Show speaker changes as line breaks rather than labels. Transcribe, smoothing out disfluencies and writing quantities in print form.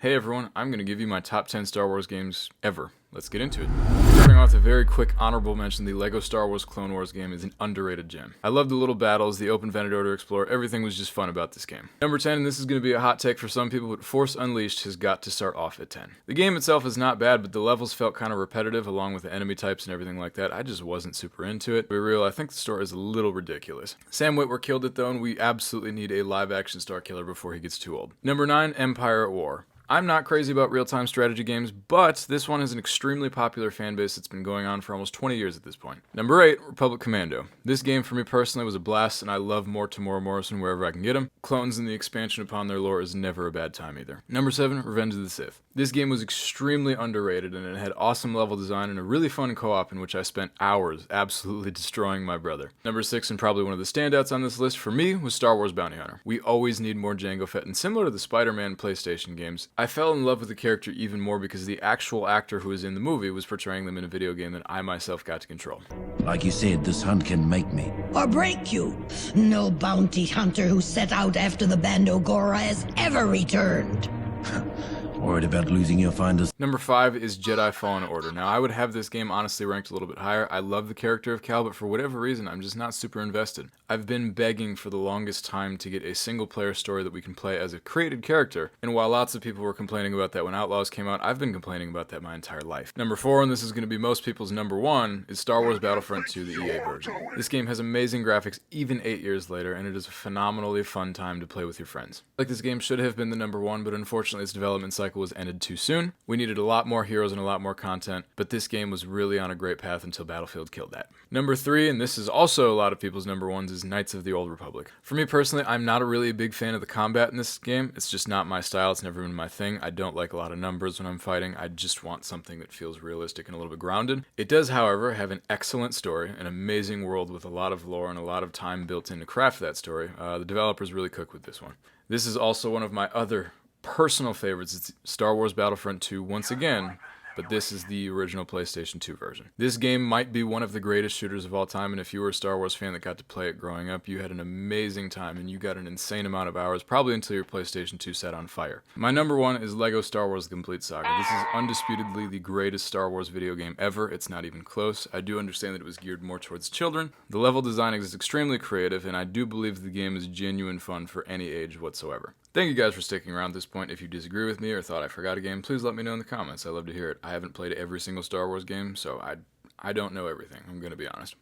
Hey everyone, I'm going to give you my top 10 Star Wars games ever. Let's get into it. Starting off with a very quick honorable mention, the LEGO Star Wars Clone Wars game is an underrated gem. I love the little battles, the open Vendor to explore, everything was just fun about this game. Number 10, and this is going to be a hot take for some people, but Force Unleashed has got to start off at 10. The game itself is not bad, but the levels felt kind of repetitive along with the enemy types and everything like that. I just wasn't super into it. To be real, I think the story is a little ridiculous. Sam Witwer killed it though, and we absolutely need a live action Star Killer before he gets too old. Number 9, Empire at War. I'm not crazy about real-time strategy games, but this one has an extremely popular fan base that's been going on for almost 20 years at this point. Number 8, Republic Commando. This game for me personally was a blast, and I love more Tamora Morrison wherever I can get him. Clones and the expansion upon their lore is never a bad time either. Number 7, Revenge of the Sith. This game was extremely underrated, and it had awesome level design and a really fun co-op in which I spent hours absolutely destroying my brother. Number 6, and probably one of the standouts on this list for me, was Star Wars Bounty Hunter. We always need more Jango Fett, and similar to the Spider-Man PlayStation games, I fell in love with the character even more because the actual actor who was in the movie was portraying them in a video game that I myself got to control.
Like you said, this hunt can make me.
Or break you. No bounty hunter who set out after the Bando Gora has ever returned.
Worried about losing your finders?
Number 5 is Jedi Fallen Order. Now, I would have this game honestly ranked a little bit higher. I love the character of Cal, but for whatever reason, I'm just not super invested. I've been begging for the longest time to get a single-player story that we can play as a created character, and while lots of people were complaining about that when Outlaws came out, I've been complaining about that my entire life. Number 4, and this is going to be most people's number 1, is Star Wars Battlefront 2, the EA version. This game has amazing graphics even 8 years later, and it is a phenomenally fun time to play with your friends. Like, this game should have been the number 1, but unfortunately its development cycle was ended too soon. We needed a lot more heroes and a lot more content, but this game was really on a great path until Battlefield killed that. Number 3, and this is also a lot of people's number 1s, is Knights of the Old Republic. For me personally, I'm not a really big fan of the combat in this game. It's just not my style. It's never been my thing. I don't like a lot of numbers when I'm fighting. I just want something that feels realistic and a little bit grounded. It does, however, have an excellent story, an amazing world with a lot of lore and a lot of time built in to craft that story. The developers really cook with this one. This is also one of my other personal favorites. It's Star Wars Battlefront 2 once again, but this is the original PlayStation 2 version. This game might be one of the greatest shooters of all time, and if you were a Star Wars fan that got to play it growing up, you had an amazing time, and you got an insane amount of hours, probably until your PlayStation 2 set on fire. My number 1 is LEGO Star Wars The Complete Saga. This is undisputedly the greatest Star Wars video game ever. It's not even close. I do understand that it was geared more towards children. The level design is extremely creative, and I do believe the game is genuine fun for any age whatsoever. Thank you guys for sticking around at this point. If you disagree with me or thought I forgot a game, please let me know in the comments. I love to hear it. I haven't played every single Star Wars game, so I don't know everything. I'm going to be honest.